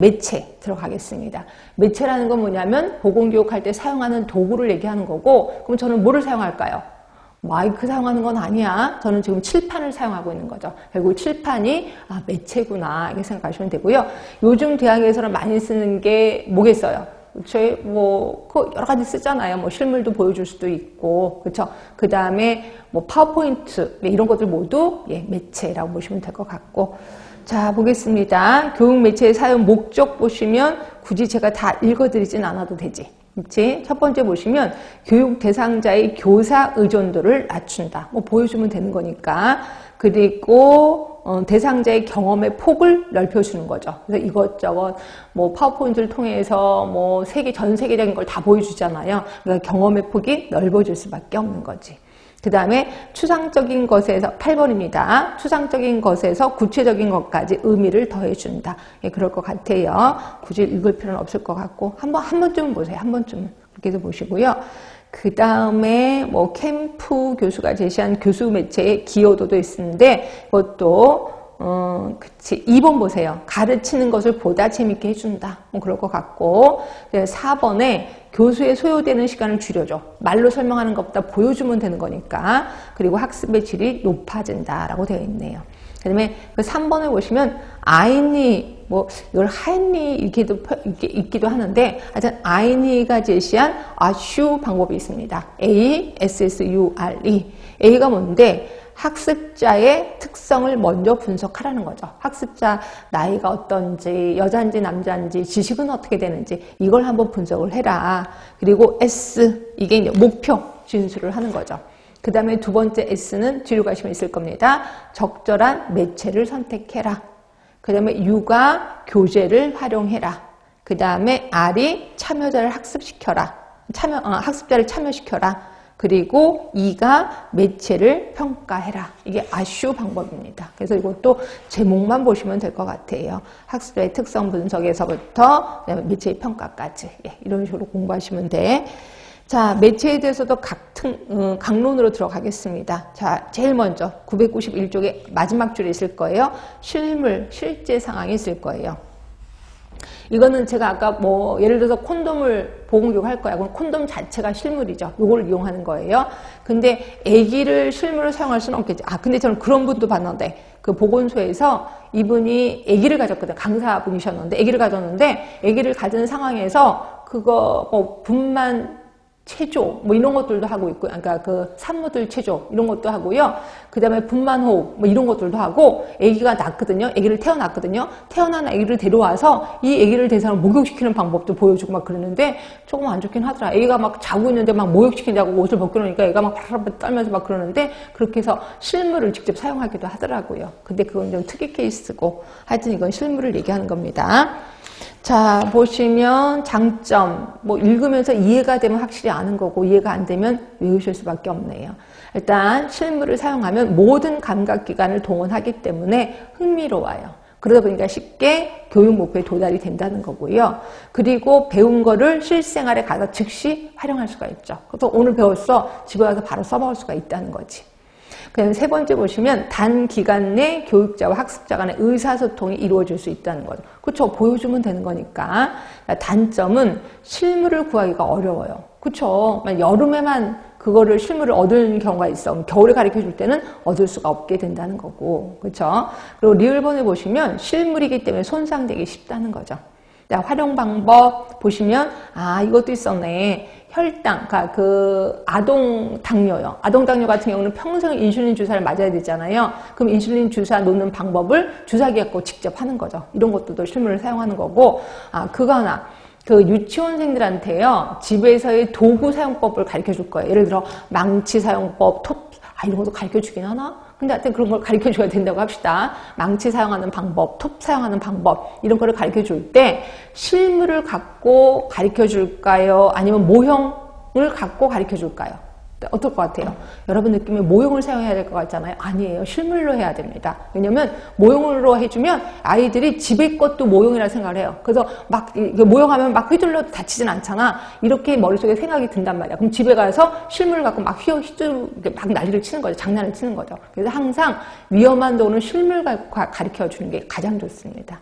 매체 들어가겠습니다. 매체라는 건 뭐냐면 보건교육할 때 사용하는 도구를 얘기하는 거고, 그럼 저는 뭐를 사용할까요? 마이크 사용하는 건 아니야. 저는 지금 칠판을 사용하고 있는 거죠. 결국 칠판이 매체구나 이렇게 생각하시면 되고요. 요즘 대학에서는 많이 쓰는 게 뭐겠어요? 저희 여러 가지 쓰잖아요. 실물도 보여줄 수도 있고, 그렇죠? 그 다음에 파워포인트 이런 것들 모두 매체라고 보시면 될 것 같고. 자, 보겠습니다. 교육 매체의 사용 목적 보시면 굳이 제가 다 읽어드리진 않아도 되지. 그치? 첫 번째 보시면 교육 대상자의 교사 의존도를 낮춘다. 보여주면 되는 거니까. 그리고 대상자의 경험의 폭을 넓혀주는 거죠. 그래서 이것저것 파워포인트를 통해서 전 세계적인 걸 다 보여주잖아요. 그러니까 경험의 폭이 넓어질 수밖에 없는 거지. 그 다음에 추상적인 것에서 8번입니다. 추상적인 것에서 구체적인 것까지 의미를 더해준다. 그럴 것 같아요. 굳이 읽을 필요는 없을 것 같고 한 번쯤은 보세요. 한 번쯤은 그렇게 해서 보시고요. 그 다음에 캠프 교수가 제시한 교수 매체의 기여도도 있는데 그것도 2번 보세요. 가르치는 것을 보다 재밌게 해준다. 그럴 것 같고 4번에 교수의 소요되는 시간을 줄여줘. 말로 설명하는 것보다 보여주면 되는 거니까. 그리고 학습의 질이 높아진다라고 되어 있네요. 그 다음에 3번을 보시면 아이니 이걸 하이니 이렇게도 읽기도 하는데 하여튼 아이니가 제시한 아슈 방법이 있습니다. ASSURE. A가 뭔데? 학습자의 특성을 먼저 분석하라는 거죠. 학습자 나이가 어떤지, 여자인지 남자인지, 지식은 어떻게 되는지 이걸 한번 분석을 해라. 그리고 S, 이게 이제 목표 진술을 하는 거죠. 그 다음에 두 번째 S는 뒤로 가시면 있을 겁니다. 적절한 매체를 선택해라. 그 다음에 U가 교재를 활용해라. 그 다음에 R이 참여자를 학습시켜라. 학습자를 참여시켜라. 그리고 2가 매체를 평가해라. 이게 아슈 방법입니다. 그래서 이것도 제목만 보시면 될 것 같아요. 학습자의 특성 분석에서부터 매체의 평가까지 이런 식으로 공부하시면 돼. 자, 매체에 대해서도 강론으로 들어가겠습니다. 자, 제일 먼저 991쪽에 마지막 줄에 있을 거예요. 실제 상황이 있을 거예요. 이거는 제가 아까 예를 들어서 콘돔을 보건교육할 거야. 그럼 콘돔 자체가 실물이죠. 이걸 이용하는 거예요. 근데 아기를 실물을 사용할 수는 없겠지. 근데 저는 그런 분도 봤는데 그 보건소에서 이분이 아기를 가졌거든. 강사분이셨는데 아기를 가졌는데 아기를 가진 상황에서 그거 분만 체조 이런 것들도 하고 있고, 그러니까 그 산모들 체조 이런 것도 하고요. 그 다음에 분만 호흡 이런 것들도 하고, 아기가 낳거든요. 아기를 태어났거든요. 태어난 아기를 데려와서 이 아기를 대상으로 목욕시키는 방법도 보여주고 막 그러는데 조금 안 좋긴 하더라. 아기가 막 자고 있는데 막 목욕시키냐고 옷을 벗겨놓으니까 애가 막 바라바라 떨면서 막 그러는데 그렇게 해서 실물을 직접 사용하기도 하더라고요. 근데 그건 좀 특이 케이스고 하여튼 이건 실물을 얘기하는 겁니다. 자, 보시면 장점, 읽으면서 이해가 되면 확실히 아는 거고 이해가 안 되면 외우실 수밖에 없네요. 일단 실물을 사용하면 모든 감각기관을 동원하기 때문에 흥미로워요. 그러다 보니까 쉽게 교육 목표에 도달이 된다는 거고요. 그리고 배운 거를 실생활에 가서 즉시 활용할 수가 있죠. 그래서 오늘 배웠어. 집에 가서 바로 써먹을 수가 있다는 거지. 그다음에 세 번째 보시면 단기간 내 교육자와 학습자 간의 의사소통이 이루어질 수 있다는 거죠. 그렇죠. 보여주면 되는 거니까. 단점은 실물을 구하기가 어려워요. 그렇죠. 여름에만 그거를 실물을 얻는 경우가 있어. 겨울에 가르쳐 줄 때는 얻을 수가 없게 된다는 거고. 그렇죠. 그리고 리을본에 보시면 실물이기 때문에 손상되기 쉽다는 거죠. 자, 활용 방법 보시면 이것도 있었네. 혈당, 그러니까 그 아동 당뇨요. 아동 당뇨 같은 경우는 평생 인슐린 주사를 맞아야 되잖아요. 그럼 인슐린 주사 놓는 방법을 주사기 갖고 직접 하는 거죠. 이런 것들도 실물을 사용하는 거고. 그거 하나. 그 유치원생들한테요, 집에서의 도구 사용법을 가르쳐 줄 거예요. 예를 들어 망치 사용법, 톱, 이런 것도 가르쳐 주긴 하나? 근데 하여튼 그런 걸 가르쳐 줘야 된다고 합시다. 망치 사용하는 방법, 톱 사용하는 방법, 이런 거를 가르쳐 줄 때 실물을 갖고 가르쳐 줄까요? 아니면 모형을 갖고 가르쳐 줄까요? 어떨 것 같아요? 여러분 느낌에 모형을 사용해야 될 것 같잖아요. 아니에요. 실물로 해야 됩니다. 왜냐면 모형으로 해주면 아이들이 집에 것도 모형이라 생각을 해요. 그래서 막 모형하면 막 휘둘러도 다치진 않잖아. 이렇게 머릿속에 생각이 든단 말이야. 그럼 집에 가서 실물을 갖고 막 막 난리를 치는 거죠. 장난을 치는 거죠. 그래서 항상 위험한 도는 실물 갖고 가르쳐 주는 게 가장 좋습니다.